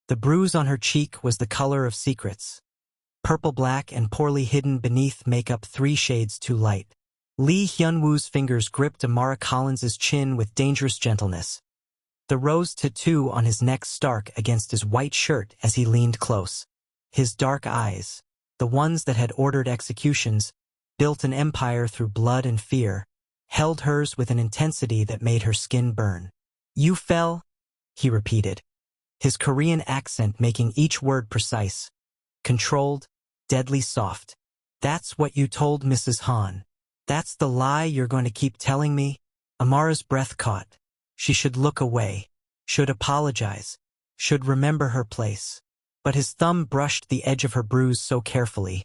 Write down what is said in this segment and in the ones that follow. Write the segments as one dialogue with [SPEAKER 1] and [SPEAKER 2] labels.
[SPEAKER 1] The bruise on her cheek was the color of secrets. Purple-black and poorly hidden beneath makeup 3 shades too light. Lee Hyun-woo's fingers gripped Amara Collins's chin with dangerous gentleness. The rose tattoo on his neck stark against his white shirt as he leaned close. His dark eyes, the ones that had ordered executions, built an empire through blood and fear, held hers with an intensity that made her skin burn. "You fell," he repeated, his Korean accent making each word precise, controlled, deadly soft. "That's what you told Mrs. Han. That's the lie you're going to keep telling me?" Amara's breath caught. She should look away, should apologize, should remember her place. But his thumb brushed the edge of her bruise so carefully,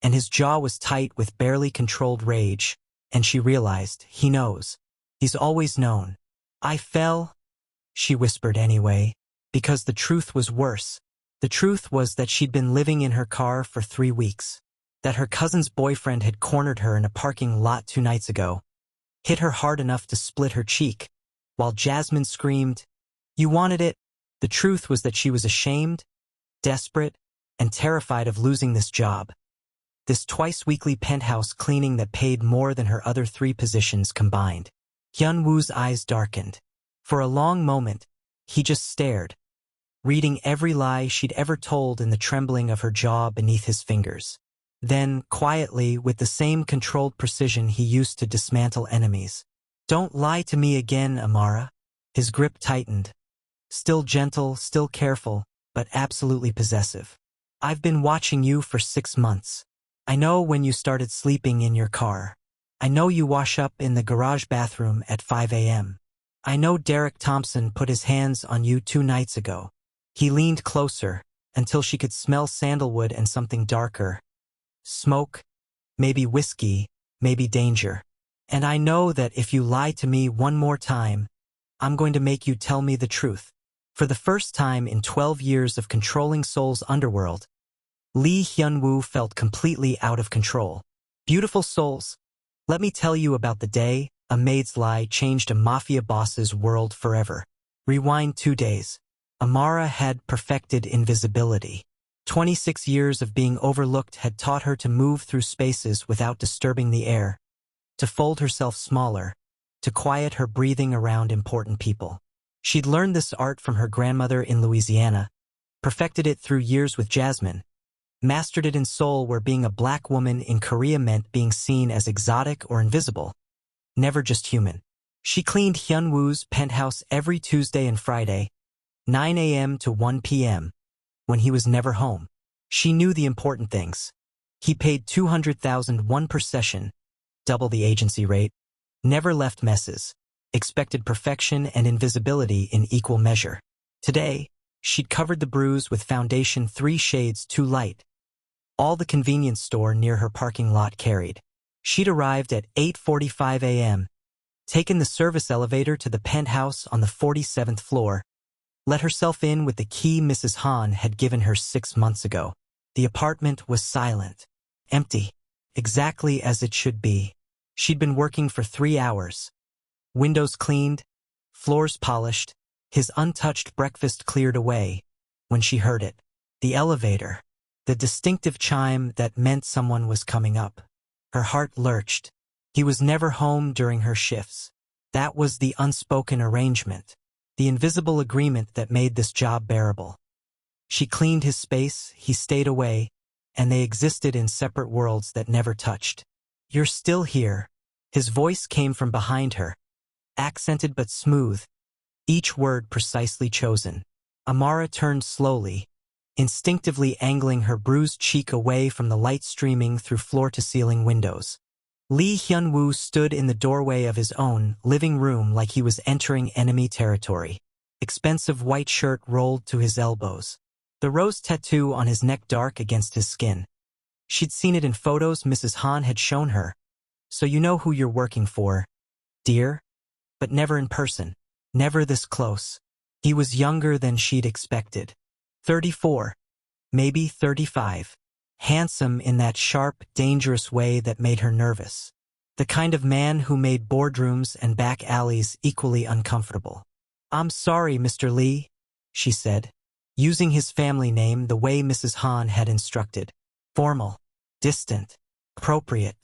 [SPEAKER 1] and his jaw was tight with barely controlled rage, and she realized, he knows. He's always known. "I fell," she whispered anyway, because the truth was worse. The truth was that she'd been living in her car for 3 weeks, that her cousin's boyfriend had cornered her in a parking lot 2 nights ago, hit her hard enough to split her cheek, while Jasmine screamed, "You wanted it." The truth was that she was ashamed, desperate, and terrified of losing this job. This twice-weekly penthouse cleaning that paid more than her other 3 positions combined. Hyun-woo's eyes darkened. For a long moment, he just stared, reading every lie she'd ever told in the trembling of her jaw beneath his fingers. Then, quietly, with the same controlled precision he used to dismantle enemies. "Don't lie to me again, Amara." His grip tightened. Still gentle, still careful, but absolutely possessive. "I've been watching you for 6 months. I know when you started sleeping in your car. I know you wash up in the garage bathroom at 5 a.m. I know Derek Thompson put his hands on you 2 nights ago." He leaned closer, until she could smell sandalwood and something darker. Smoke, maybe whiskey, maybe danger. "And I know that if you lie to me one more time, I'm going to make you tell me the truth." For the first time in 12 years of controlling Seoul's underworld, Lee Hyun-woo felt completely out of control. "Beautiful souls, let me tell you about the day a maid's lie changed a mafia boss's world forever." Rewind 2 days. Amara had perfected invisibility. 26 years of being overlooked had taught her to move through spaces without disturbing the air, to fold herself smaller, to quiet her breathing around important people. She'd learned this art from her grandmother in Louisiana, perfected it through years with Jasmine, mastered it in Seoul where being a black woman in Korea meant being seen as exotic or invisible, never just human. She cleaned Hyun-woo's penthouse every Tuesday and Friday, 9 a.m. to 1 p.m., when he was never home. She knew the important things. He paid $200,000 per session, double the agency rate, never left messes, expected perfection and invisibility in equal measure. Today, she'd covered the bruise with foundation 3 shades too light. All the convenience store near her parking lot carried. She'd arrived at 8:45 a.m., taken the service elevator to the penthouse on the 47th floor, let herself in with the key Mrs. Han had given her 6 months ago. The apartment was silent, empty, exactly as it should be. She'd been working for 3 hours. Windows cleaned, floors polished, his untouched breakfast cleared away, when she heard it. The elevator. The distinctive chime that meant someone was coming up. Her heart lurched. He was never home during her shifts. That was the unspoken arrangement. The invisible agreement that made this job bearable. She cleaned his space, he stayed away, and they existed in separate worlds that never touched. "You're still here." His voice came from behind her, accented but smooth, each word precisely chosen. Amara turned slowly, instinctively angling her bruised cheek away from the light streaming through floor-to-ceiling windows. Lee Hyun-woo stood in the doorway of his own living room like he was entering enemy territory. Expensive white shirt rolled to his elbows. The rose tattoo on his neck dark against his skin. She'd seen it in photos Mrs. Han had shown her. "So you know who you're working for, dear?" But never in person. Never this close. He was younger than she'd expected. 34. Maybe 35. Handsome in that sharp, dangerous way that made her nervous. The kind of man who made boardrooms and back alleys equally uncomfortable. "I'm sorry, Mr. Lee," she said. using his family name the way Mrs. Han had instructed. Formal, distant, appropriate.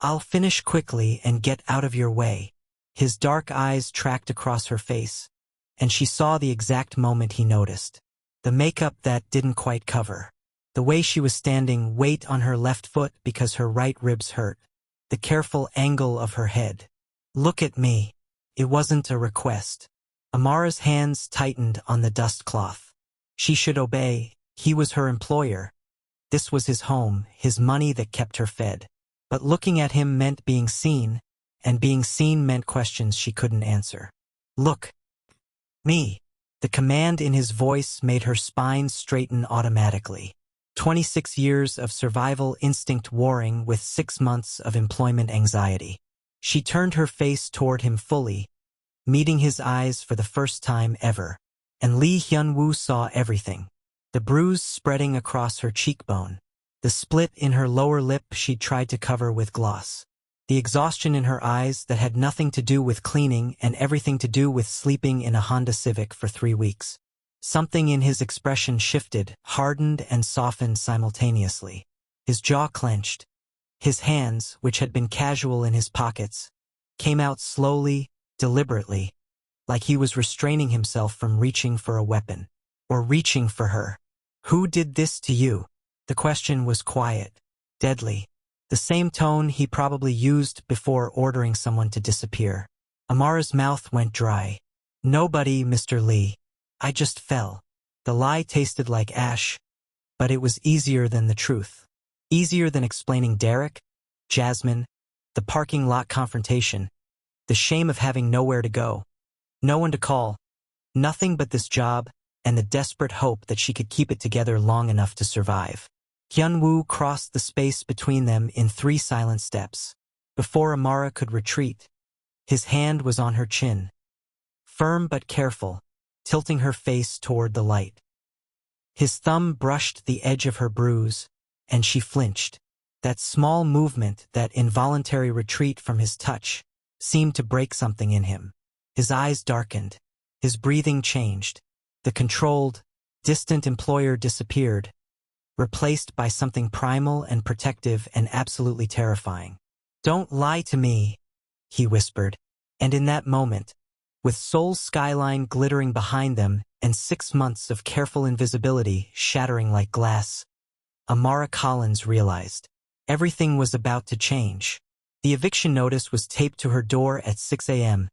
[SPEAKER 1] I'll finish quickly and get out of your way. His dark eyes tracked across her face, and she saw the exact moment he noticed. The makeup that didn't quite cover. The way she was standing, weight on her left foot because her right ribs hurt. The careful angle of her head. Look at me. It wasn't a request. Amara's hands tightened on the dust cloth. She should obey. He was her employer. This was his home, his money that kept her fed. But looking at him meant being seen, and being seen meant questions she couldn't answer. Look. Me. The command in his voice made her spine straighten automatically. 26 years of survival instinct warring with 6 months of employment anxiety. She turned her face toward him fully, meeting his eyes for the first time ever. And Lee Hyun-woo saw everything. The bruise spreading across her cheekbone. The split in her lower lip she tried to cover with gloss. The exhaustion in her eyes that had nothing to do with cleaning and everything to do with sleeping in a Honda Civic for 3 weeks. Something in his expression shifted, hardened and softened simultaneously. His jaw clenched. His hands, which had been casual in his pockets, came out slowly, deliberately, like he was restraining himself from reaching for a weapon, or reaching for her. Who did this to you? The question was quiet, deadly, the same tone he probably used before ordering someone to disappear. Amara's mouth went dry. Nobody, Mr. Lee. I just fell. The lie tasted like ash, but it was easier than the truth. Easier than explaining Derek, Jasmine, the parking lot confrontation, the shame of having nowhere to go, no one to call, nothing but this job, and the desperate hope that she could keep it together long enough to survive. Hyun-woo crossed the space between them in 3 silent steps. Before Amara could retreat, his hand was on her chin. Firm but careful, tilting her face toward the light. His thumb brushed the edge of her bruise, and she flinched. That small movement, that involuntary retreat from his touch, seemed to break something in him. His eyes darkened. His breathing changed. The controlled, distant employer disappeared, replaced by something primal and protective and absolutely terrifying. Don't lie to me, he whispered, and in that moment, with Seoul's skyline glittering behind them and 6 months of careful invisibility shattering like glass, Amara Collins realized everything was about to change. The eviction notice was taped to her door at 6 a.m.,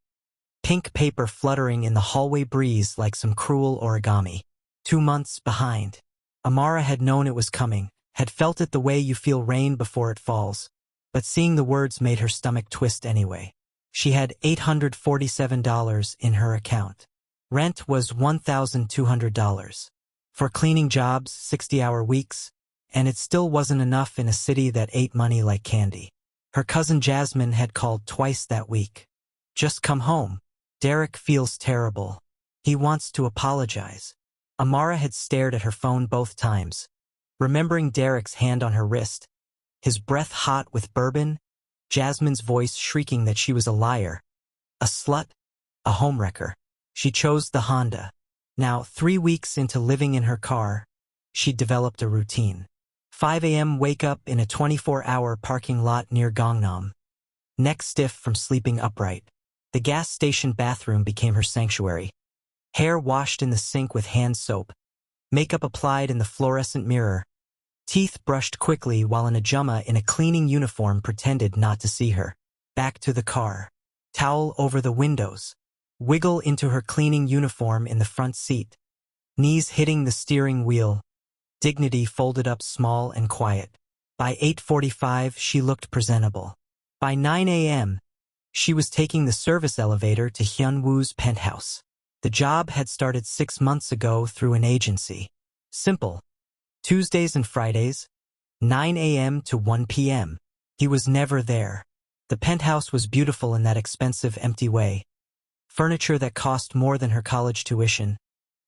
[SPEAKER 1] pink paper fluttering in the hallway breeze like some cruel origami. 2 months behind. Amara had known it was coming, had felt it the way you feel rain before it falls, but seeing the words made her stomach twist anyway. She had $847 in her account. Rent was $1,200. For cleaning jobs, 60-hour weeks, and it still wasn't enough in a city that ate money like candy. Her cousin Jasmine had called twice that week. Just come home. Derek feels terrible. He wants to apologize. Amara had stared at her phone both times, remembering Derek's hand on her wrist, his breath hot with bourbon, Jasmine's voice shrieking that she was a liar, a slut, a homewrecker. She chose the Honda. Now, 3 weeks into living in her car, she'd developed a routine. 5 a.m. wake up in a 24-hour parking lot near Gangnam. Neck stiff from sleeping upright. The gas station bathroom became her sanctuary. Hair washed in the sink with hand soap. Makeup applied in the fluorescent mirror. Teeth brushed quickly while an ajumma in a cleaning uniform pretended not to see her. Back to the car. Towel over the windows. Wiggle into her cleaning uniform in the front seat. Knees hitting the steering wheel. Dignity folded up small and quiet. By 8:45, she looked presentable. By 9 a.m., she was taking the service elevator to Hyun-woo's penthouse. The job had started 6 months ago through an agency. Simple. Tuesdays and Fridays, 9 a.m. to 1 p.m. He was never there. The penthouse was beautiful in that expensive, empty way. Furniture that cost more than her college tuition.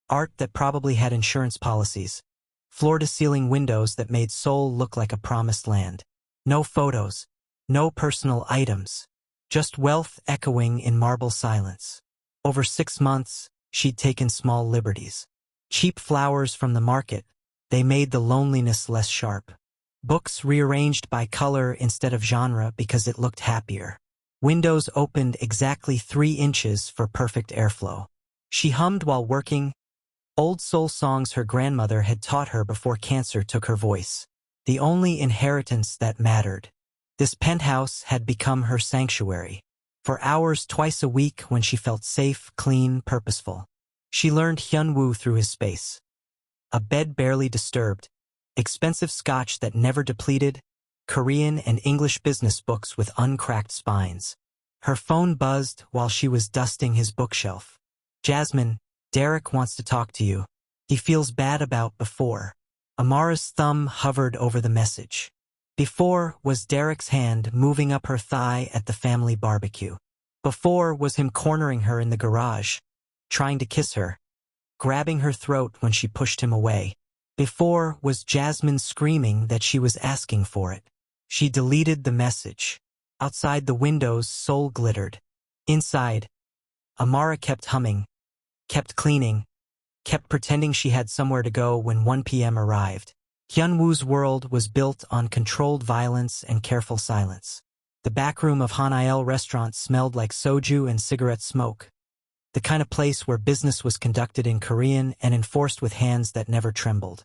[SPEAKER 1] Art that probably had insurance policies. Floor-to-ceiling windows that made Seoul look like a promised land. No photos. No personal items. Just wealth echoing in marble silence. Over 6 months, she'd taken small liberties. Cheap flowers from the market, they made the loneliness less sharp. Books rearranged by color instead of genre because it looked happier. Windows opened exactly 3 inches for perfect airflow. She hummed while working, old soul songs her grandmother had taught her before cancer took her voice. The only inheritance that mattered. This penthouse had become her sanctuary. For hours twice a week when she felt safe, clean, purposeful. She learned Hyunwoo through his space. A bed barely disturbed, expensive scotch that never depleted, Korean and English business books with uncracked spines. Her phone buzzed while she was dusting his bookshelf. Jasmine, Derek wants to talk to you. He feels bad about before. Amara's thumb hovered over the message. Before was Derek's hand moving up her thigh at the family barbecue. Before was him cornering her in the garage, trying to kiss her, grabbing her throat when she pushed him away. Before was Jasmine screaming that she was asking for it. She deleted the message. Outside the windows, soul glittered. Inside, Amara kept humming, kept cleaning, kept pretending she had somewhere to go when 1 p.m. arrived. Hyunwoo's world was built on controlled violence and careful silence. The backroom of Hanael restaurant smelled like soju and cigarette smoke. The kind of place where business was conducted in Korean and enforced with hands that never trembled.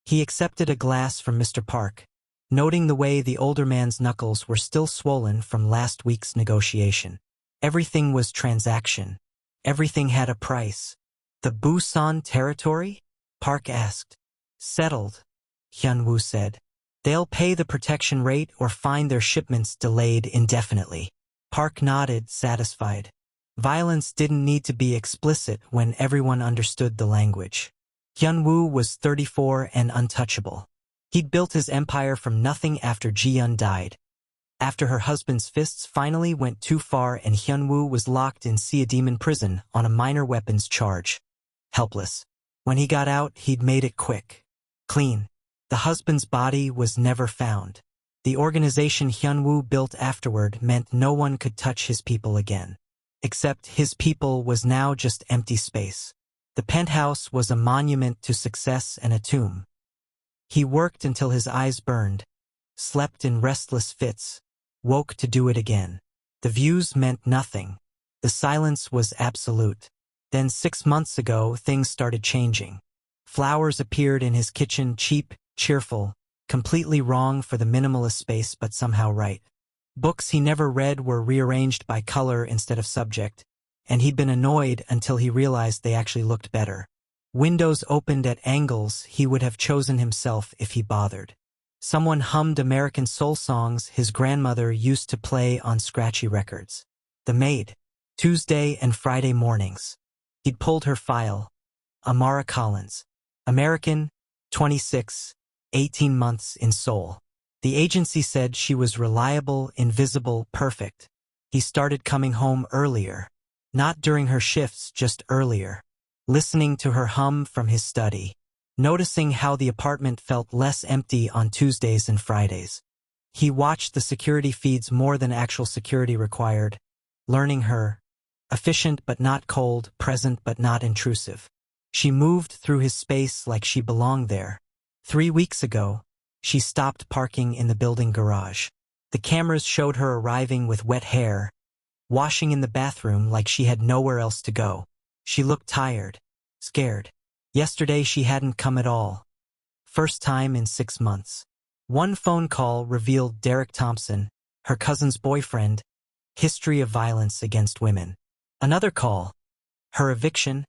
[SPEAKER 1] He accepted a glass from Mr. Park, noting the way the older man's knuckles were still swollen from last week's negotiation. Everything was transaction. Everything had a price. The Busan territory? Park asked. Settled, Hyunwoo said. They'll pay the protection rate or find their shipments delayed indefinitely. Park nodded, satisfied. Violence didn't need to be explicit when everyone understood the language. Hyunwoo was 34 and untouchable. He'd built his empire from nothing after Ji-yeon died. After her husband's fists finally went too far and Hyunwoo was locked in Demon prison on a minor weapons charge. Helpless. When he got out, he'd made it quick. Clean. The husband's body was never found. The organization Hyunwoo built afterward meant no one could touch his people again. Except his people was now just empty space. The penthouse was a monument to success and a tomb. He worked until his eyes burned, slept in restless fits, woke to do it again. The views meant nothing. The silence was absolute. Then 6 months ago, things started changing. Flowers appeared in his kitchen, cheap, cheerful, completely wrong for the minimalist space but somehow right. Books he never read were rearranged by color instead of subject, and he'd been annoyed until he realized they actually looked better. Windows opened at angles he would have chosen himself if he bothered. Someone hummed American soul songs his grandmother used to play on scratchy records. The Maid, Tuesday and Friday mornings. He'd pulled her file. Amara Collins. American, 26, 18 months in Seoul. The agency said she was reliable, invisible, perfect. He started coming home earlier. Not during her shifts, just earlier. Listening to her hum from his study. Noticing how the apartment felt less empty on Tuesdays and Fridays. He watched the security feeds more than actual security required, learning her. Efficient but not cold, present but not intrusive. She moved through his space like she belonged there. 3 weeks ago, she stopped parking in the building garage. The cameras showed her arriving with wet hair, washing in the bathroom like she had nowhere else to go. She looked tired, scared. Yesterday she hadn't come at all. First time in 6 months. One phone call revealed Derek Thompson, her cousin's boyfriend, history of violence against women. Another call, her eviction,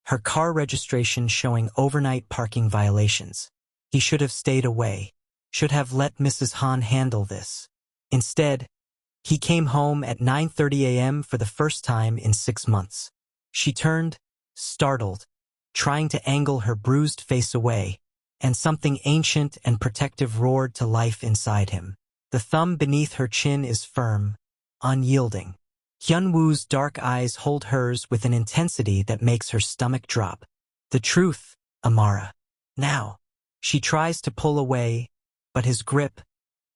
[SPEAKER 1] her car registration showing overnight parking violations. He should have stayed away, should have let Mrs. Han handle this. Instead, he came home at 9:30 a.m. for the first time in 6 months. She turned, startled, trying to angle her bruised face away, and something ancient and protective roared to life inside him. The thumb beneath her chin is firm, unyielding. Hyunwoo's dark eyes hold hers with an intensity that makes her stomach drop. The truth, Amara. Now. She tries to pull away, but his grip,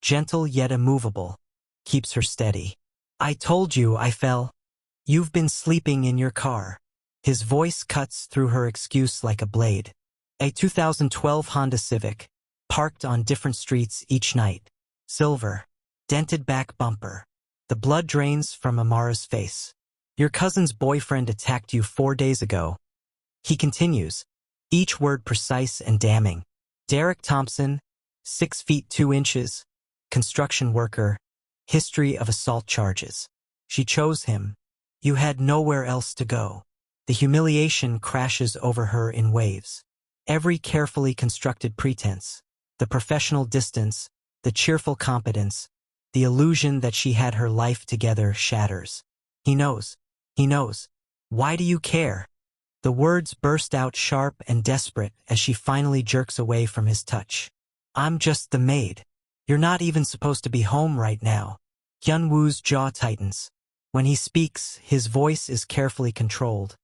[SPEAKER 1] gentle yet immovable, keeps her steady. I told you I fell. You've been sleeping in your car. His voice cuts through her excuse like a blade. A 2012 Honda Civic, parked on different streets each night. Silver. Dented back bumper. The blood drains from Amara's face. Your cousin's boyfriend attacked you 4 days ago. He continues, each word precise and damning. Derek Thompson, 6 feet 2 inches, construction worker, history of assault charges. She chose him. You had nowhere else to go. The humiliation crashes over her in waves. Every carefully constructed pretense, the professional distance, the cheerful competence, the illusion that she had her life together shatters. He knows. He knows. Why do you care? The words burst out sharp and desperate as she finally jerks away from his touch. I'm just the maid. You're not even supposed to be home right now. Hyun-woo's jaw tightens. When he speaks, his voice is carefully controlled,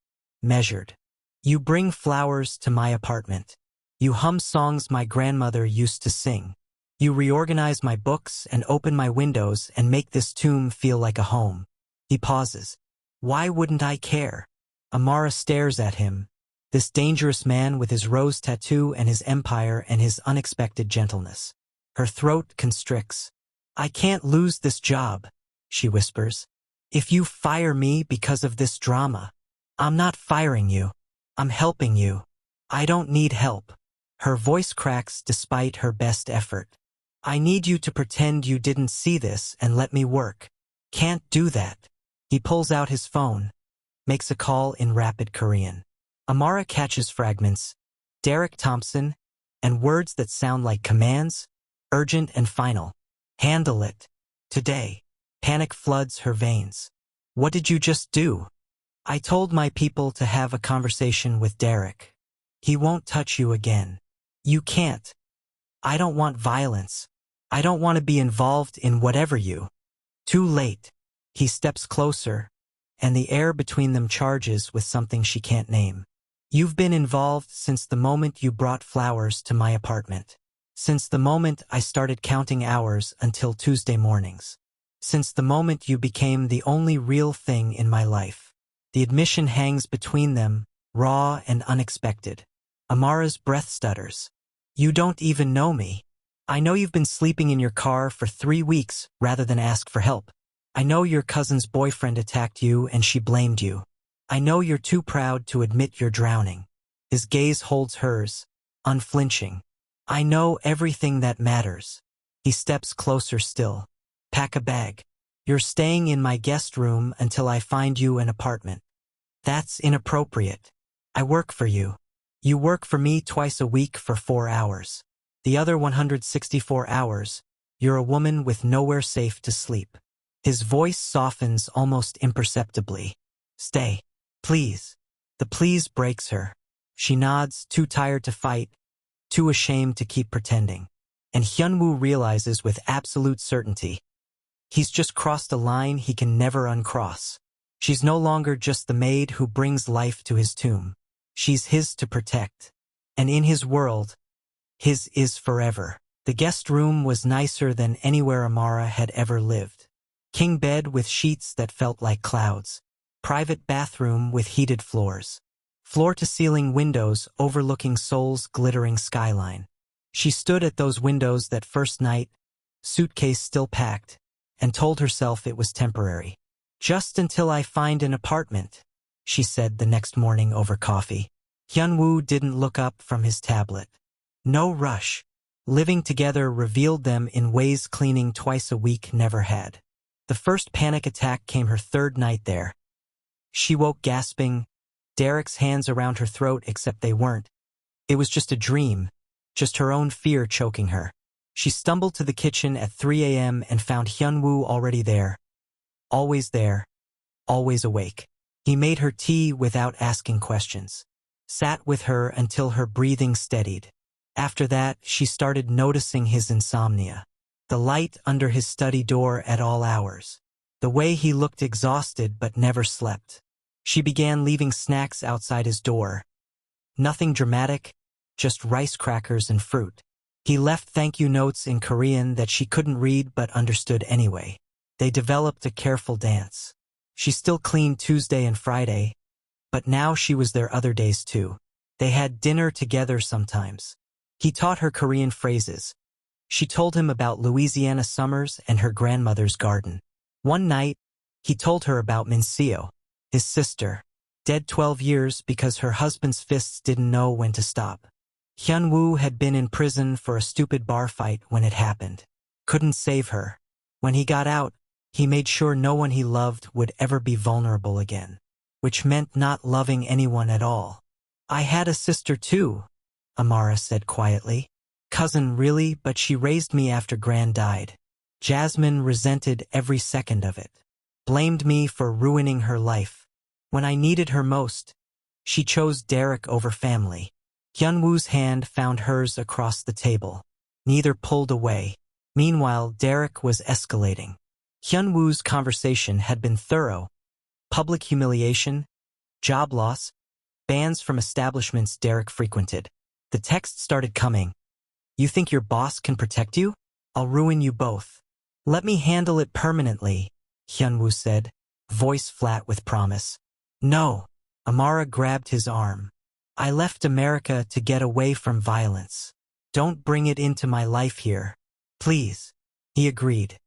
[SPEAKER 1] measured. You bring flowers to my apartment. You hum songs my grandmother used to sing. You reorganize my books and open my windows and make this tomb feel like a home. He pauses. Why wouldn't I care? Amara stares at him, this dangerous man with his rose tattoo and his empire and his unexpected gentleness. Her throat constricts. I can't lose this job, she whispers. If you fire me because of this drama, I'm not firing you. I'm helping you. I don't need help. Her voice cracks despite her best effort. I need you to pretend you didn't see this and let me work. Can't do that. He pulls out his phone, makes a call in rapid Korean. Amara catches fragments, Derek Thompson, and words that sound like commands, urgent and final. Handle it. Today. Panic floods her veins. What did you just do? I told my people to have a conversation with Derek. He won't touch you again. You can't. I don't want violence. I don't want to be involved in whatever you. Too late. He steps closer, and the air between them charges with something she can't name. You've been involved since the moment you brought flowers to my apartment. Since the moment I started counting hours until Tuesday mornings. Since the moment you became the only real thing in my life. The admission hangs between them, raw and unexpected. Amara's breath stutters. You don't even know me. I know you've been sleeping in your car for 3 weeks rather than ask for help. I know your cousin's boyfriend attacked you and she blamed you. I know you're too proud to admit you're drowning. His gaze holds hers, unflinching. I know everything that matters. He steps closer still. Pack a bag. You're staying in my guest room until I find you an apartment. That's inappropriate. I work for you. You work for me twice a week for 4 hours. The other 164 hours, you're a woman with nowhere safe to sleep. His voice softens almost imperceptibly. Stay. Please. The please breaks her. She nods, too tired to fight, too ashamed to keep pretending. And Hyun-woo realizes with absolute certainty, he's just crossed a line he can never uncross. She's no longer just the maid who brings life to his tomb. She's his to protect. And in his world, his is forever. The guest room was nicer than anywhere Amara had ever lived. King bed with sheets that felt like clouds. Private bathroom with heated floors. Floor-to-ceiling windows overlooking Seoul's glittering skyline. She stood at those windows that first night, suitcase still packed, and told herself it was temporary. Just until I find an apartment, she said the next morning over coffee. Hyun-woo didn't look up from his tablet. No rush. Living together revealed them in ways cleaning twice a week never had. The first panic attack came her 3rd night there. She woke gasping, Derek's hands around her throat except they weren't. It was just a dream, just her own fear choking her. She stumbled to the kitchen at 3 a.m. and found Hyun-woo already there. Always there, always awake. He made her tea without asking questions. Sat with her until her breathing steadied. After that, she started noticing his insomnia. The light under his study door at all hours. The way he looked exhausted but never slept. She began leaving snacks outside his door. Nothing dramatic, just rice crackers and fruit. He left thank you notes in Korean that she couldn't read but understood anyway. They developed a careful dance. She still cleaned Tuesday and Friday, but now she was there other days too. They had dinner together sometimes. He taught her Korean phrases. She told him about Louisiana summers and her grandmother's garden. One night, he told her about Minseo, his sister, dead 12 years because her husband's fists didn't know when to stop. Hyun-woo had been in prison for a stupid bar fight when it happened. Couldn't save her. When he got out, he made sure no one he loved would ever be vulnerable again, which meant not loving anyone at all. I had a sister too, Amara said quietly. Cousin really, but she raised me after Gran died. Jasmine resented every second of it. Blamed me for ruining her life. When I needed her most, she chose Derek over family. Hyun-woo's hand found hers across the table. Neither pulled away. Meanwhile, Derek was escalating. Hyun-woo's conversation had been thorough. Public humiliation, job loss, bans from establishments Derek frequented. The text started coming. You think your boss can protect you? I'll ruin you both. Let me handle it permanently, Hyun-woo said, voice flat with promise. No. Amara grabbed his arm. I left America to get away from violence. Don't bring it into my life here. Please. He agreed.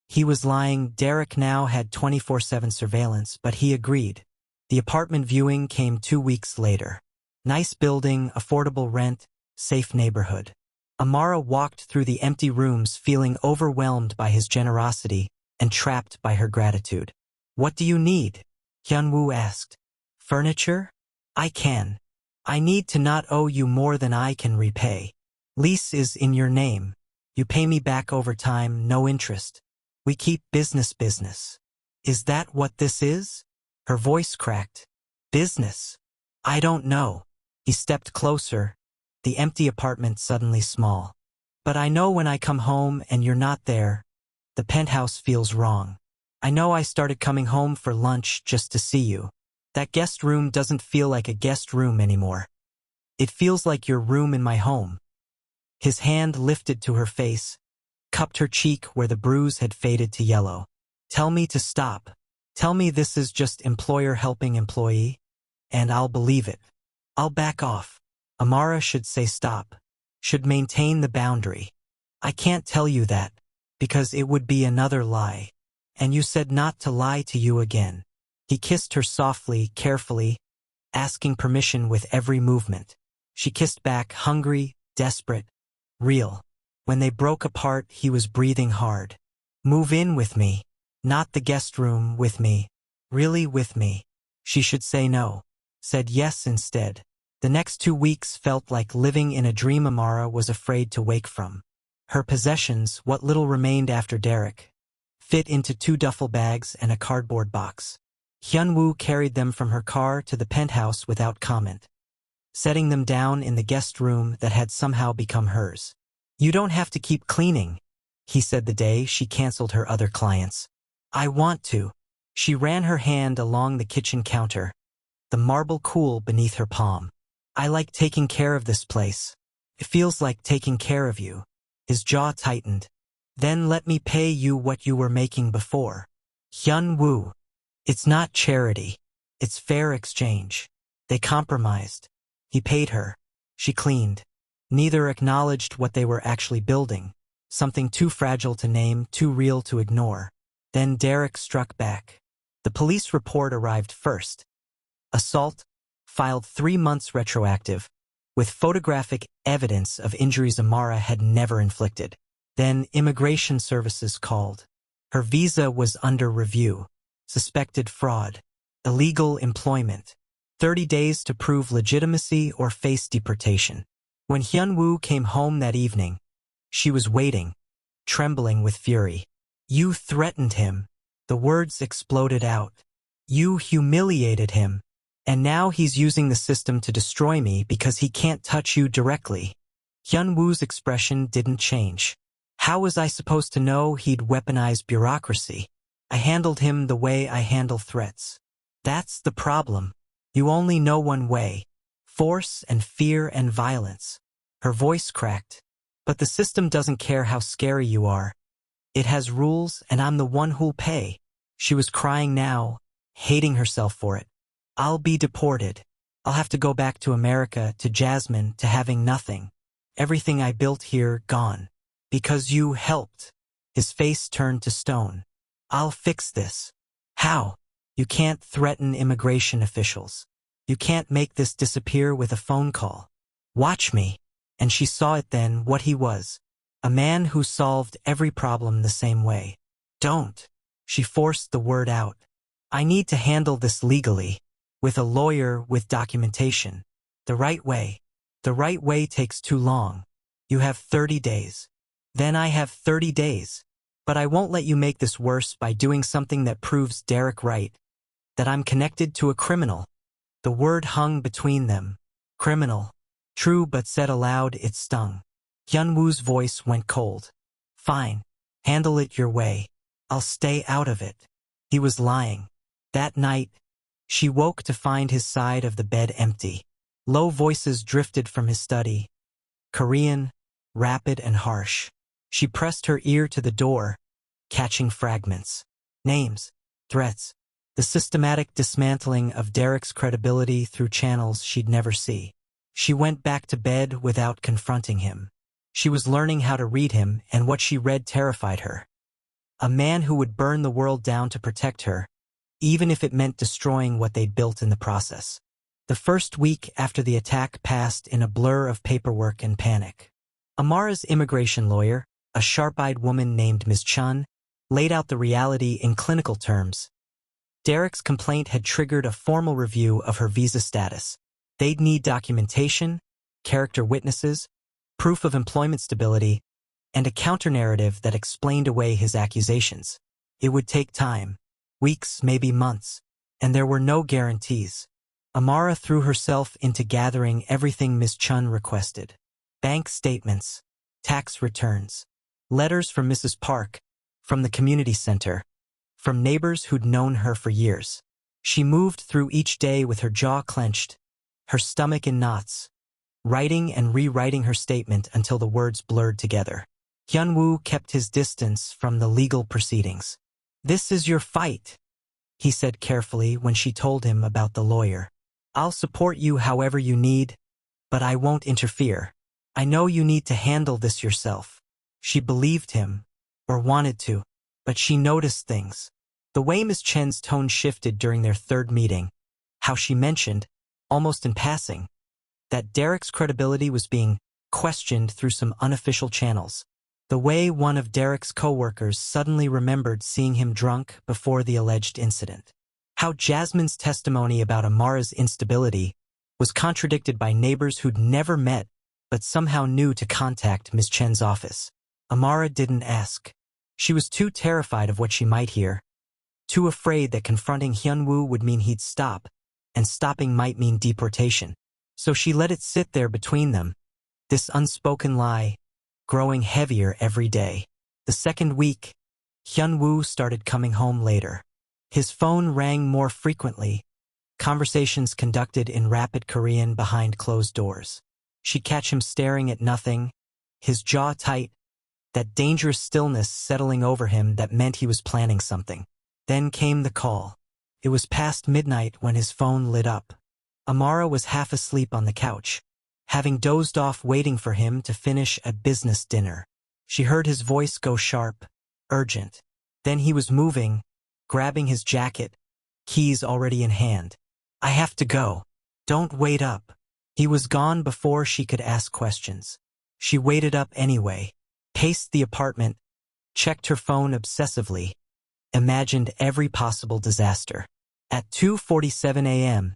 [SPEAKER 1] He was lying. Derek now had 24/7 surveillance, but he agreed. The apartment viewing came 2 weeks later. Nice building, affordable rent, safe neighborhood. Amara walked through the empty rooms feeling overwhelmed by his generosity and trapped by her gratitude. What do you need? Hyun-woo asked. Furniture? I can. I need to not owe you more than I can repay. Lease is in your name. You pay me back over time, no interest. We keep business. Is that what this is? Her voice cracked. Business? I don't know. He stepped closer, the empty apartment suddenly small. But I know when I come home and you're not there, the penthouse feels wrong. I know I started coming home for lunch just to see you. That guest room doesn't feel like a guest room anymore. It feels like your room in my home. His hand lifted to her face, cupped her cheek where the bruise had faded to yellow. Tell me to stop. Tell me this is just employer helping employee, and I'll believe it. I'll back off. Amara should say stop, should maintain the boundary. I can't tell you that, because it would be another lie. And you said not to lie to you again. He kissed her softly, carefully, asking permission with every movement. She kissed back, hungry, desperate, real. When they broke apart, he was breathing hard. Move in with me. Not the guest room, with me. Really with me. She should say no. Said yes instead. The next 2 weeks felt like living in a dream Amara was afraid to wake from. Her possessions, what little remained after Derek, fit into 2 duffel bags and a cardboard box. Hyun-woo carried them from her car to the penthouse without comment, setting them down in the guest room that had somehow become hers. You don't have to keep cleaning, he said the day she canceled her other clients. I want to. She ran her hand along the kitchen counter, the marble cool beneath her palm. I like taking care of this place. It feels like taking care of you. His jaw tightened. Then let me pay you what you were making before. Hyun-woo. It's not charity. It's fair exchange. They compromised. He paid her. She cleaned. Neither acknowledged what they were actually building. Something too fragile to name, too real to ignore. Then Derek struck back. The police report arrived first. Assault, filed 3 months retroactive, with photographic evidence of injuries Amara had never inflicted. Then immigration services called. Her visa was under review. Suspected fraud. Illegal employment. 30 days to prove legitimacy or face deportation. When Hyun-woo came home that evening, she was waiting, trembling with fury. You threatened him. The words exploded out. You humiliated him. And now he's using the system to destroy me because he can't touch you directly. Hyun-woo's expression didn't change. How was I supposed to know he'd weaponize bureaucracy? I handled him the way I handle threats. That's the problem. You only know one way. Force and fear and violence. Her voice cracked. But the system doesn't care how scary you are. It has rules and I'm the one who'll pay. She was crying now, hating herself for it. I'll be deported. I'll have to go back to America, to Jasmine, to having nothing. Everything I built here, gone. Because you helped. His face turned to stone. I'll fix this. How? You can't threaten immigration officials. You can't make this disappear with a phone call. Watch me. And she saw it then, what he was. A man who solved every problem the same way. Don't. She forced the word out. I need to handle this legally. With a lawyer, with documentation. The right way. The right way takes too long. You have 30 days. Then I have 30 days. But I won't let you make this worse by doing something that proves Derek right. That I'm connected to a criminal. The word hung between them. Criminal. True, but said aloud, it stung. Hyunwoo's voice went cold. Fine. Handle it your way. I'll stay out of it. He was lying. That night, she woke to find his side of the bed empty. Low voices drifted from his study. Korean, rapid and harsh. She pressed her ear to the door, catching fragments. Names, threats, the systematic dismantling of Derek's credibility through channels she'd never see. She went back to bed without confronting him. She was learning how to read him, and what she read terrified her. A man who would burn the world down to protect her, even if it meant destroying what they'd built in the process. The first week after the attack passed in a blur of paperwork and panic. Amara's immigration lawyer, a sharp-eyed woman named Ms. Chun, laid out the reality in clinical terms. Derek's complaint had triggered a formal review of her visa status. They'd need documentation, character witnesses, proof of employment stability, and a counter-narrative that explained away his accusations. It would take time. Weeks, maybe months, and there were no guarantees. Amara threw herself into gathering everything Ms. Chun requested. Bank statements, tax returns, letters from Mrs. Park, from the community center, from neighbors who'd known her for years. She moved through each day with her jaw clenched, her stomach in knots, writing and rewriting her statement until the words blurred together. Hyunwoo kept his distance from the legal proceedings. This is your fight, he said carefully when she told him about the lawyer. I'll support you however you need, but I won't interfere. I know you need to handle this yourself. She believed him, or wanted to, but she noticed things. The way Ms. Chen's tone shifted during their third meeting, how she mentioned, almost in passing, that Derek's credibility was being questioned through some unofficial channels. The way one of Derek's co-workers suddenly remembered seeing him drunk before the alleged incident. How Jasmine's testimony about Amara's instability was contradicted by neighbors who'd never met but somehow knew to contact Ms. Chen's office. Amara didn't ask. She was too terrified of what she might hear, too afraid that confronting Hyunwoo would mean he'd stop, and stopping might mean deportation. So she let it sit there between them, this unspoken lie, growing heavier every day. The second week, Hyunwoo started coming home later. His phone rang more frequently, conversations conducted in rapid Korean behind closed doors. She'd catch him staring at nothing, his jaw tight, that dangerous stillness settling over him that meant he was planning something. Then came the call. It was past midnight when his phone lit up. Amara was half asleep on the couch, having dozed off waiting for him to finish a business dinner. She heard his voice go sharp, urgent. Then he was moving, grabbing his jacket, keys already in hand. I have to go. Don't wait up. He was gone before she could ask questions. She waited up anyway, paced the apartment, checked her phone obsessively, imagined every possible disaster. At 2:47 a.m.,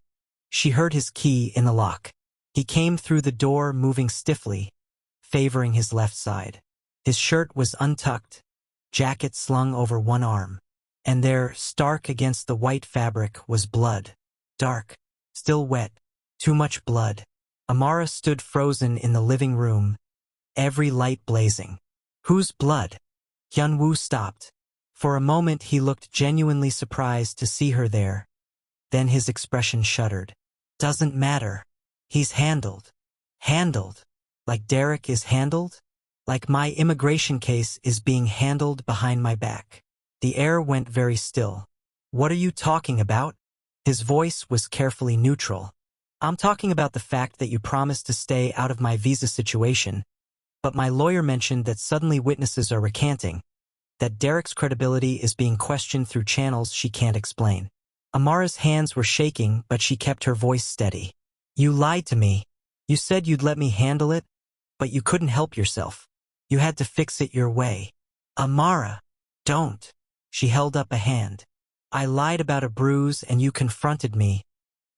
[SPEAKER 1] she heard his key in the lock. He came through the door moving stiffly, favoring his left side. His shirt was untucked, jacket slung over one arm. And there, stark against the white fabric, was blood. Dark, still wet, too much blood. Amara stood frozen in the living room, every light blazing. Whose blood? Hyunwoo stopped. For a moment he looked genuinely surprised to see her there. Then his expression shuddered. Doesn't matter. He's handled. Handled. Like Derek is handled? Like my immigration case is being handled behind my back. The air went very still. What are you talking about? His voice was carefully neutral. I'm talking about the fact that you promised to stay out of my visa situation, but my lawyer mentioned that suddenly witnesses are recanting, that Derek's credibility is being questioned through channels she can't explain. Amara's hands were shaking, but she kept her voice steady. You lied to me. You said you'd let me handle it, but you couldn't help yourself. You had to fix it your way. Amara, don't. She held up a hand. I lied about a bruise and you confronted me,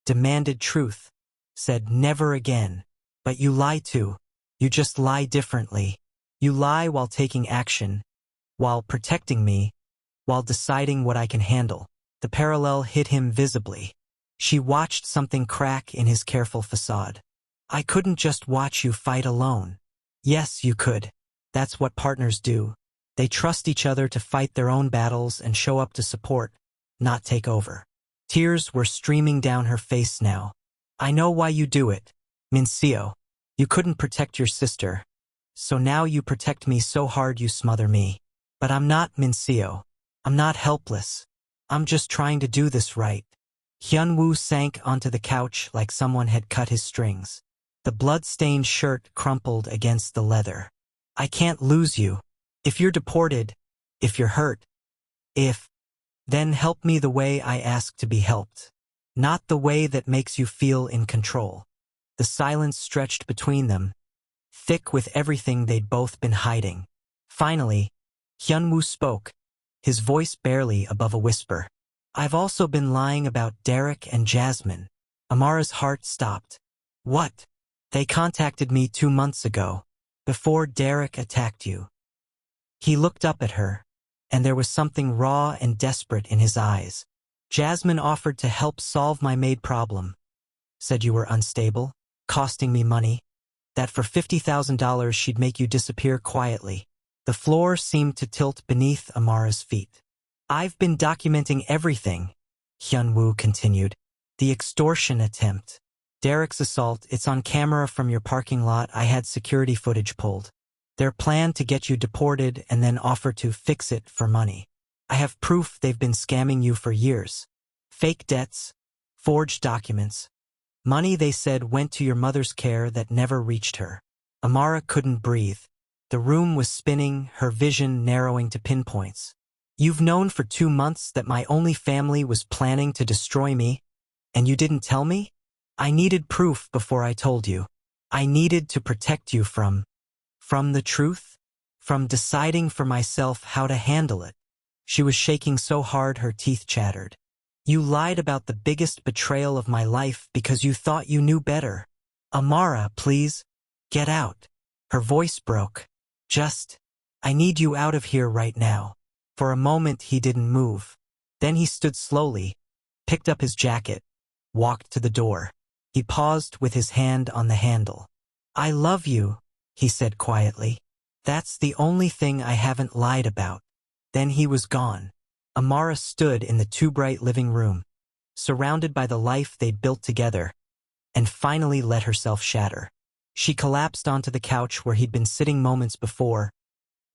[SPEAKER 1] demanded truth, said never again. But you lie too. You just lie differently. You lie while taking action, while protecting me, while deciding what I can handle. The parallel hit him visibly. She watched something crack in his careful facade. I couldn't just watch you fight alone. Yes, you could. That's what partners do. They trust each other to fight their own battles and show up to support, not take over. Tears were streaming down her face now. I know why you do it, Mincio. You couldn't protect your sister, so now you protect me so hard you smother me. But I'm not Mincio. I'm not helpless. I'm just trying to do this right. Hyunwoo sank onto the couch like someone had cut his strings. The blood-stained shirt crumpled against the leather. I can't lose you. If you're deported, if you're hurt, then help me the way I ask to be helped. Not the way that makes you feel in control. The silence stretched between them, thick with everything they'd both been hiding. Finally, Hyunwoo spoke, his voice barely above a whisper. I've also been lying about Derek and Jasmine. Amara's heart stopped. What? They contacted me 2 months ago, before Derek attacked you. He looked up at her, and there was something raw and desperate in his eyes. Jasmine offered to help solve my Maid problem. Said you were unstable, costing me money, that for $50,000 she'd make you disappear quietly. The floor seemed to tilt beneath Amara's feet. I've been documenting everything, Hyunwoo continued. The extortion attempt. Derek's assault, it's on camera from your parking lot. I had security footage pulled. Their plan to get you deported and then offer to fix it for money. I have proof they've been scamming you for years. Fake debts, forged documents. Money they said went to your mother's care that never reached her. Amara couldn't breathe. The room was spinning, her vision narrowing to pinpoints. You've known for 2 months that my only family was planning to destroy me, and you didn't tell me? I needed proof before I told you. I needed to protect you from the truth, from deciding for myself how to handle it. She was shaking so hard her teeth chattered. You lied about the biggest betrayal of my life because you thought you knew better. Amara, please, get out. Her voice broke. I need you out of here right now. For a moment he didn't move. Then he stood slowly, picked up his jacket, walked to the door. He paused with his hand on the handle. I love you, he said quietly. That's the only thing I haven't lied about. Then he was gone. Amara stood in the too bright living room, surrounded by the life they'd built together, and finally let herself shatter. She collapsed onto the couch where he'd been sitting moments before,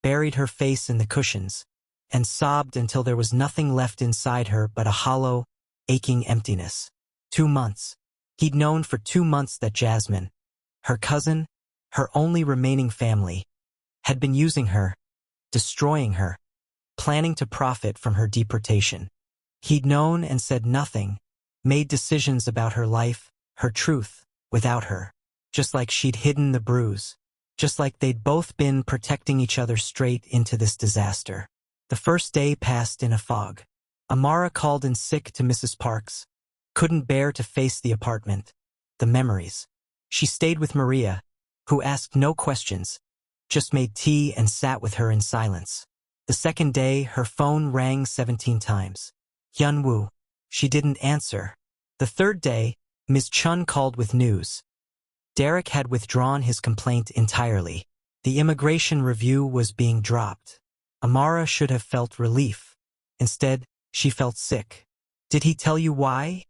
[SPEAKER 1] buried her face in the cushions, and sobbed until there was nothing left inside her but a hollow, aching emptiness. 2 months. He'd known for 2 months that Jasmine, her cousin, her only remaining family, had been using her, destroying her, planning to profit from her deportation. He'd known and said nothing, made decisions about her life, her truth, without her. Just like she'd hidden the bruise. Just like they'd both been protecting each other straight into this disaster. The first day passed in a fog. Amara called in sick to Mrs. Parks. Couldn't bear to face the apartment. The memories. She stayed with Maria, who asked no questions, just made tea and sat with her in silence. The second day, her phone rang 17 times. Hyunwoo. She didn't answer. The third day, Ms. Chun called with news. Derek had withdrawn his complaint entirely. The immigration review was being dropped. Amara should have felt relief. Instead, she felt sick. Did he tell you why?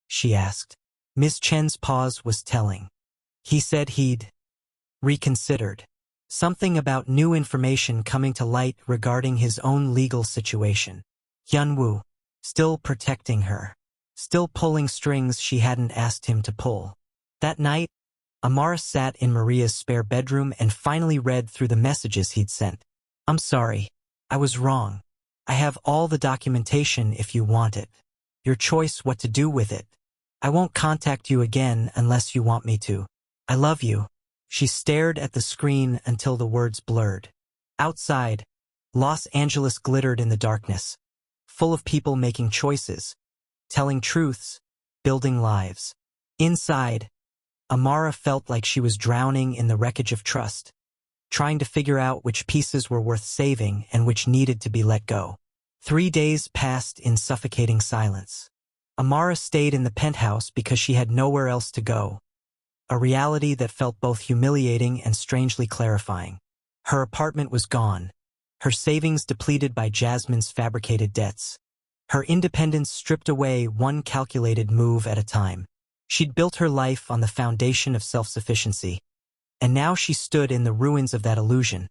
[SPEAKER 1] She asked. Ms. Chen's pause was telling. He said he'd reconsidered. Something about new information coming to light regarding his own legal situation. Hyunwoo, still protecting her. still pulling strings she hadn't asked him to pull. That night, Amara sat in Maria's spare bedroom and finally read through the messages he'd sent. "I'm sorry. I was wrong. I have all the documentation if you want it. Your choice what to do with it. I won't contact you again unless you want me to. I love you." She stared at the screen until the words blurred. Outside, Los Angeles glittered in the darkness, full of people making choices, telling truths, building lives. Inside, Amara felt like she was drowning in the wreckage of trust, trying to figure out which pieces were worth saving and which needed to be let go. 3 days passed in suffocating silence. Amara stayed in the penthouse because she had nowhere else to go, a reality that felt both humiliating and strangely clarifying. Her apartment was gone, her savings depleted by Jasmine's fabricated debts, her independence stripped away one calculated move at a time. She'd built her life on the foundation of self-sufficiency, and now she stood in the ruins of that illusion,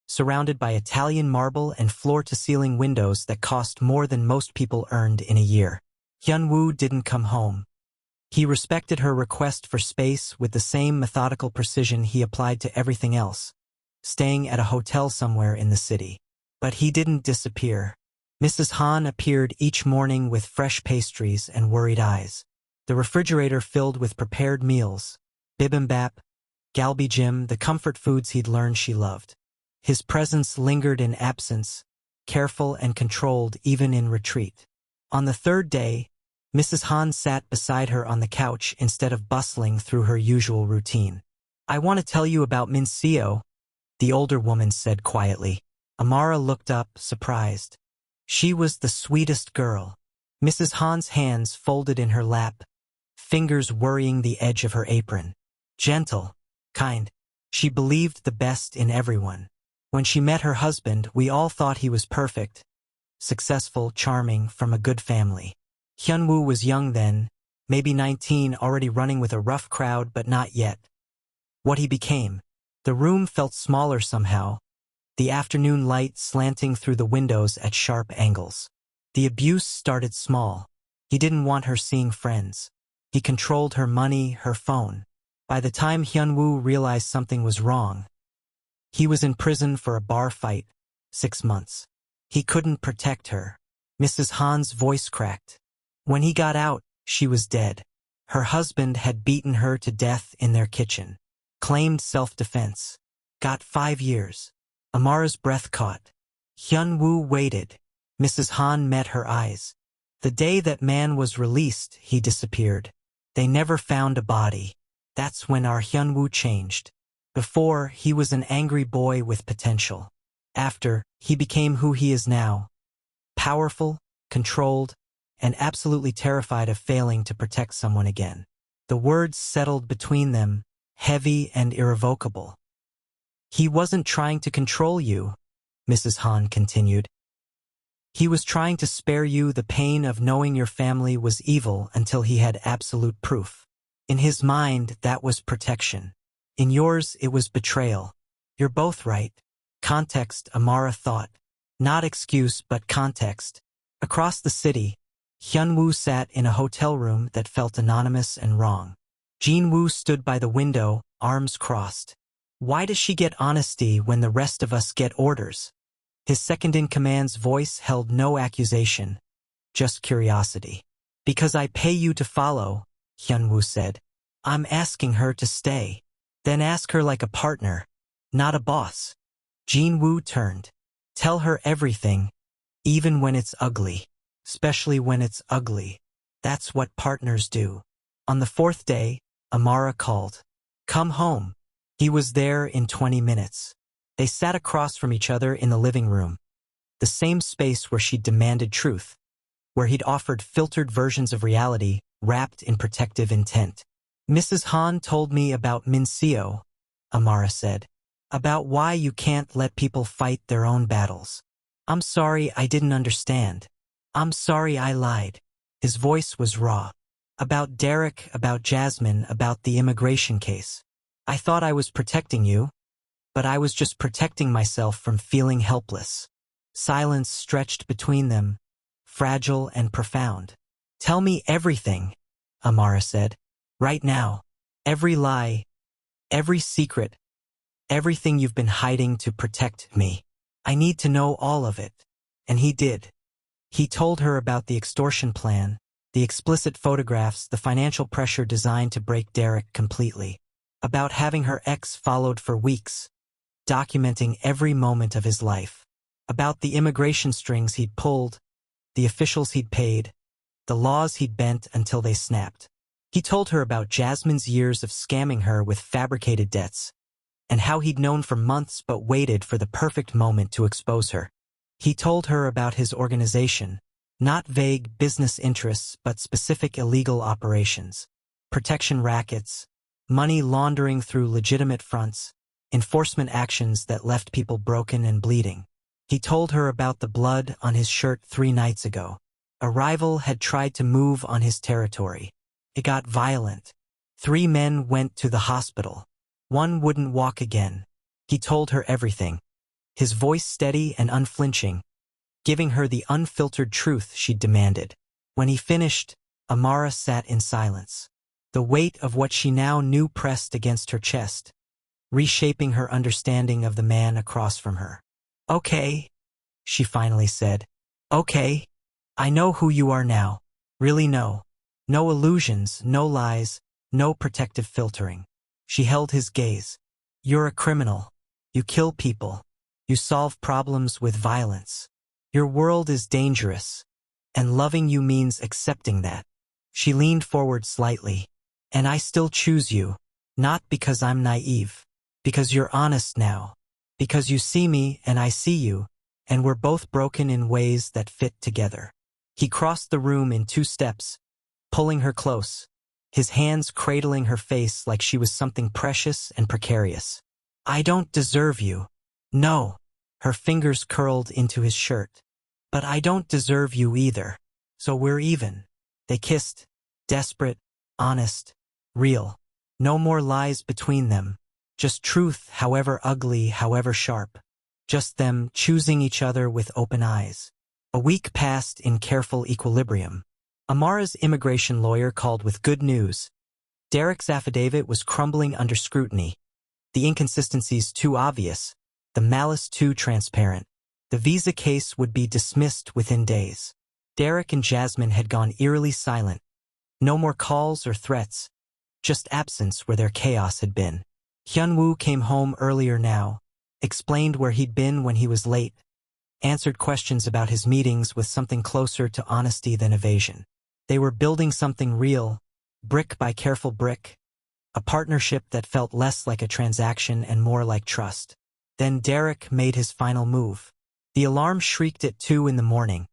[SPEAKER 1] surrounded by Italian marble and floor-to-ceiling windows that cost more than most people earned in a year. Hyunwoo didn't come home. He respected her request for space with the same methodical precision he applied to everything else, staying at a hotel somewhere in the city. But he didn't disappear. Mrs. Han appeared each morning with fresh pastries and worried eyes, the refrigerator filled with prepared meals, bibimbap, galbijim, the comfort foods he'd learned she loved. His presence lingered in absence, careful and controlled even in retreat. On the third day, Mrs. Han sat beside her on the couch instead of bustling through her usual routine. "I want to tell you about Min Seo," the older woman said quietly. Amara looked up, surprised. She was the sweetest girl. Mrs. Han's hands folded in her lap, fingers worrying the edge of her apron. Gentle, kind. She believed the best in everyone. When she met her husband, we all thought he was perfect, successful, charming, from a good family. Hyunwoo was young then, maybe 19, already running with a rough crowd, but not yet what he became. The room felt smaller somehow, the afternoon light slanting through the windows at sharp angles. The abuse started small. He didn't want her seeing friends. He controlled her money, her phone. By the time Hyunwoo realized something was wrong, he was in prison for a bar fight, 6 months. He couldn't protect her. Mrs. Han's voice cracked. When he got out, she was dead. Her husband had beaten her to death in their kitchen. Claimed self-defense. Got 5 years. Amara's breath caught. Hyunwoo waited. Mrs. Han met her eyes. The day that man was released, he disappeared. They never found a body. That's when our Hyunwoo changed. Before, he was an angry boy with potential. After, he became who he is now. Powerful, controlled, and absolutely terrified of failing to protect someone again. The words settled between them, heavy and irrevocable. "He wasn't trying to control you," Mrs. Han continued. "He was trying to spare you the pain of knowing your family was evil until he had absolute proof. In his mind, that was protection. In yours, it was betrayal. You're both right." Context, Amara thought. Not excuse, but context. Across the city, Hyunwoo sat in a hotel room that felt anonymous and wrong. Jinwoo stood by the window, arms crossed. "Why does she get honesty when the rest of us get orders?" His second-in-command's voice held no accusation, just curiosity. "Because I pay you to follow," Hyunwoo said. "I'm asking her to stay. Then ask her like a partner, not a boss." Jinwoo turned. "Tell her everything, even when it's ugly. Especially when it's ugly. That's what partners do." On the 4th day, Amara called. "Come home." He was there in 20 minutes. They sat across from each other in the living room, the same space where she'd demanded truth, where he'd offered filtered versions of reality wrapped in protective intent. "Mrs. Han told me about Min Seo," Amara said. "About why you can't let people fight their own battles. I'm sorry I didn't understand. I'm sorry I lied." His voice was raw. "About Derek, about Jasmine, about the immigration case. I thought I was protecting you, but I was just protecting myself from feeling helpless." Silence stretched between them, fragile and profound. Tell me everything, Amara said. Right now. Every lie, every secret, everything you've been hiding to protect me. I need to know all of it. And he did. He told her about the extortion plan, the explicit photographs, the financial pressure designed to break Derek completely. About having her ex followed for weeks, documenting every moment of his life. About the immigration strings he'd pulled, the officials he'd paid, the laws he'd bent until they snapped. He told her about Jasmine's years of scamming her with fabricated debts, and how he'd known for months but waited for the perfect moment to expose her. He told her about his organization, not vague business interests but specific illegal operations, protection rackets, money laundering through legitimate fronts, enforcement actions that left people broken and bleeding. He told her about the blood on his shirt 3 nights ago. A rival had tried to move on his territory. It got violent. 3 men went to the hospital. 1 wouldn't walk again. He told her everything, his voice steady and unflinching, giving her the unfiltered truth she'd demanded. When he finished, Amara sat in silence. The weight of what she now knew pressed against her chest, reshaping her understanding of the man across from her. Okay, she finally said. Okay, I know who you are now. Really know. No illusions, no lies, no protective filtering. She held his gaze. You're a criminal. You kill people. You solve problems with violence. Your world is dangerous, and loving you means accepting that. She leaned forward slightly. And I still choose you, not because I'm naive, because you're honest now, because you see me and I see you, and we're both broken in ways that fit together. He crossed the room in 2 steps, pulling her close, his hands cradling her face like she was something precious and precarious. I don't deserve you. No. Her fingers curled into his shirt. But I don't deserve you either. So we're even. They kissed, desperate, honest, real. No more lies between them. Just truth, however ugly, however sharp. Just them choosing each other with open eyes. A week passed in careful equilibrium. Amara's immigration lawyer called with good news. Derek's affidavit was crumbling under scrutiny. The inconsistencies too obvious. The malice too transparent. The visa case would be dismissed within days. Derek and Jasmine had gone eerily silent. No more calls or threats. Just absence where their chaos had been. Hyunwoo came home earlier now, explained where he'd been when he was late, answered questions about his meetings with something closer to honesty than evasion. They were building something real, brick by careful brick, a partnership that felt less like a transaction and more like trust. Then Derek made his final move. The alarm shrieked at 2 in the morning,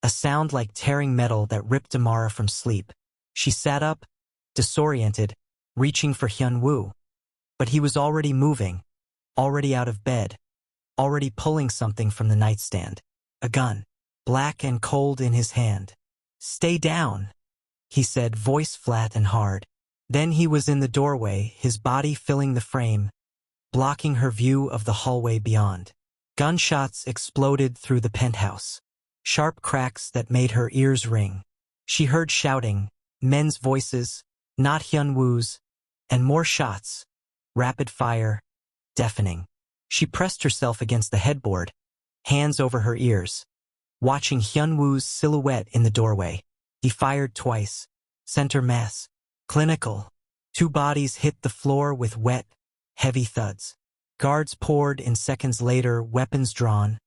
[SPEAKER 1] a sound like tearing metal that ripped Amara from sleep. She sat up, disoriented, reaching for Hyunwoo. But he was already moving, already out of bed, already pulling something from the nightstand. A gun, black and cold in his hand. Stay down, he said, voice flat and hard. Then he was in the doorway, his body filling the frame, blocking her view of the hallway beyond. Gunshots exploded through the penthouse, sharp cracks that made her ears ring. She heard shouting, men's voices, not Hyunwoo's, and more shots. Rapid fire, deafening. She pressed herself against the headboard, hands over her ears, watching Hyunwoo's silhouette in the doorway. He fired twice. Center mass. Clinical. 2 bodies hit the floor with wet, heavy thuds. Guards poured in seconds later, weapons drawn,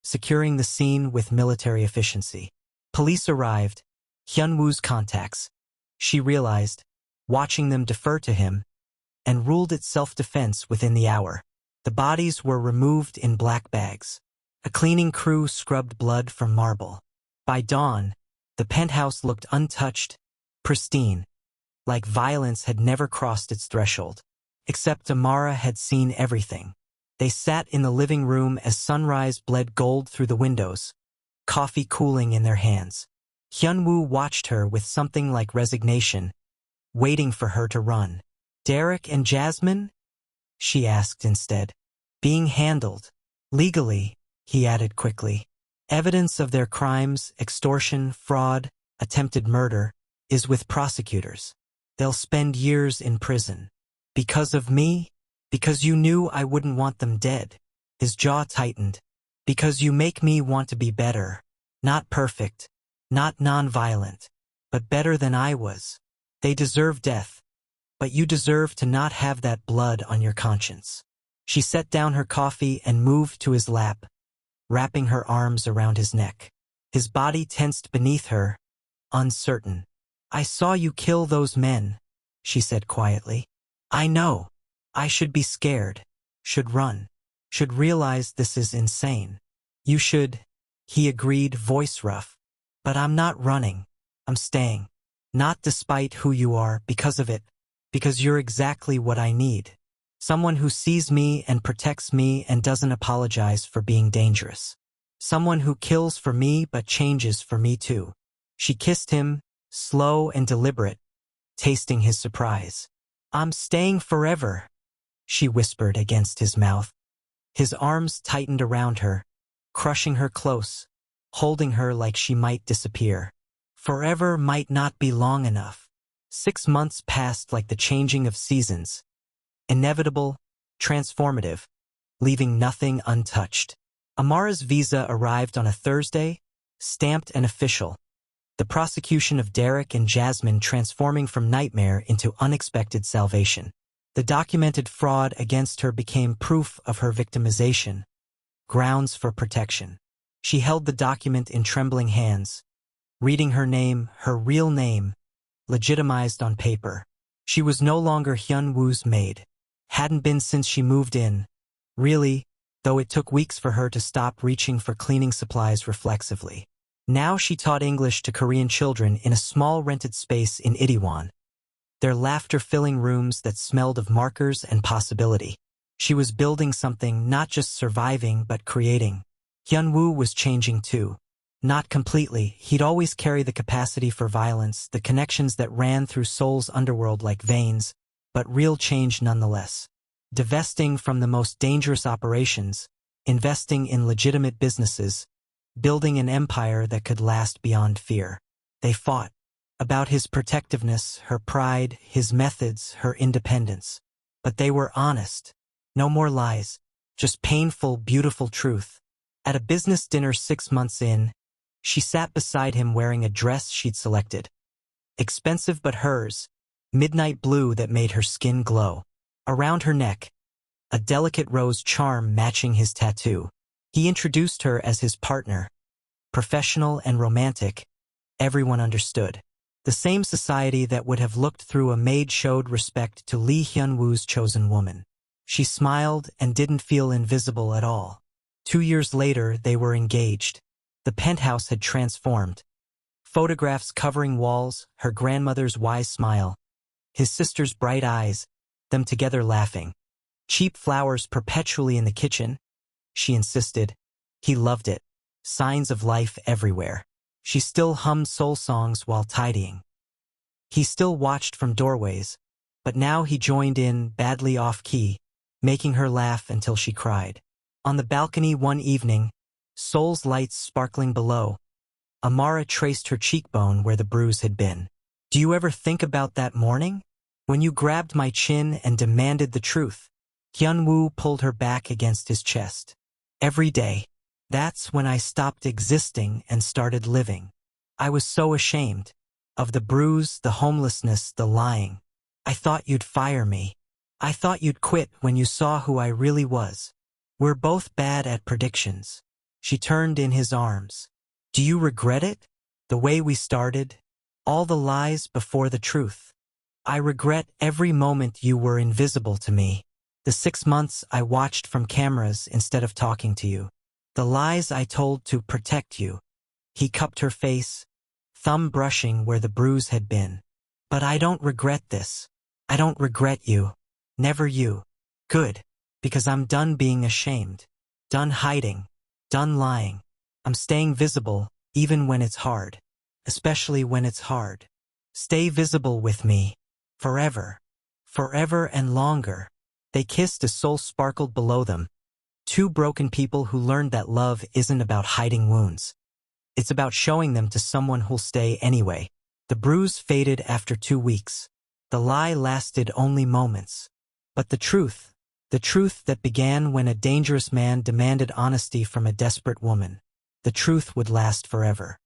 [SPEAKER 1] securing the scene with military efficiency. Police arrived. Hyunwoo's contacts. She realized, watching them defer to him, and ruled it self-defense within the hour. The bodies were removed in black bags. A cleaning crew scrubbed blood from marble. By dawn, the penthouse looked untouched, pristine, like violence had never crossed its threshold. Except Amara had seen everything. They sat in the living room as sunrise bled gold through the windows, coffee cooling in their hands. Hyunwoo watched her with something like resignation, waiting for her to run. Derek and Jasmine? She asked instead. Being handled. Legally, he added quickly. Evidence of their crimes, extortion, fraud, attempted murder, is with prosecutors. They'll spend years in prison. Because of me? Because you knew I wouldn't want them dead. His jaw tightened. Because you make me want to be better. Not perfect. Not non-violent. But better than I was. They deserve death. But you deserve to not have that blood on your conscience. She set down her coffee and moved to his lap, wrapping her arms around his neck. His body tensed beneath her, uncertain. I saw you kill those men, she said quietly. I know. I should be scared. Should run. Should realize this is insane. You should, he agreed, voice rough. But I'm not running. I'm staying. Not despite who you are, because of it. Because you're exactly what I need. Someone who sees me and protects me and doesn't apologize for being dangerous. Someone who kills for me but changes for me too. She kissed him, slow and deliberate, tasting his surprise. I'm staying forever, she whispered against his mouth. His arms tightened around her, crushing her close, holding her like she might disappear. Forever might not be long enough. 6 months passed like the changing of seasons. Inevitable, transformative, leaving nothing untouched. Amara's visa arrived on a Thursday, stamped and official. The prosecution of Derek and Jasmine transforming from nightmare into unexpected salvation. The documented fraud against her became proof of her victimization, grounds for protection. She held the document in trembling hands, reading her name, her real name, legitimized on paper. She was no longer Hyun-woo's maid. Hadn't been since she moved in. Really, though it took weeks for her to stop reaching for cleaning supplies reflexively. Now she taught English to Korean children in a small rented space in Itaewon. Their laughter-filling rooms that smelled of markers and possibility. She was building something, not just surviving but creating. Hyun-woo was changing too. Not completely. He'd always carry the capacity for violence, the connections that ran through Seoul's underworld like veins, but real change nonetheless. Divesting from the most dangerous operations, investing in legitimate businesses, building an empire that could last beyond fear. They fought. About his protectiveness, her pride, his methods, her independence. But they were honest. No more lies. Just painful, beautiful truth. At a business dinner 6 months in, she sat beside him wearing a dress she'd selected. Expensive but hers, midnight blue that made her skin glow. Around her neck, a delicate rose charm matching his tattoo. He introduced her as his partner. Professional and romantic, everyone understood. The same society that would have looked through a maid showed respect to Lee Hyun-woo's chosen woman. She smiled and didn't feel invisible at all. 2 years later, they were engaged. The penthouse had transformed. Photographs covering walls, her grandmother's wise smile, his sister's bright eyes, them together laughing. Cheap flowers perpetually in the kitchen, she insisted. He loved it. Signs of life everywhere. She still hummed soul songs while tidying. He still watched from doorways, but now he joined in, badly off-key, making her laugh until she cried. On the balcony one evening, Seoul's lights sparkling below, Amara traced her cheekbone where the bruise had been. Do you ever think about that morning? When you grabbed my chin and demanded the truth? Hyun-woo pulled her back against his chest. Every day. That's when I stopped existing and started living. I was so ashamed. Of the bruise, the homelessness, the lying. I thought you'd fire me. I thought you'd quit when you saw who I really was. We're both bad at predictions. She turned in his arms. Do you regret it? The way we started? All the lies before the truth. I regret every moment you were invisible to me. The 6 months I watched from cameras instead of talking to you. The lies I told to protect you. He cupped her face, thumb brushing where the bruise had been. But I don't regret this. I don't regret you. Never you. Good. Because I'm done being ashamed. Done hiding. Done lying. I'm staying visible, even when it's hard. Especially when it's hard. Stay visible with me. Forever. Forever and longer. They kissed as Seoul sparkled below them. Two broken people who learned that love isn't about hiding wounds. It's about showing them to someone who'll stay anyway. The bruise faded after 2 weeks. The lie lasted only moments. But the truth that began when a dangerous man demanded honesty from a desperate woman, the truth would last forever.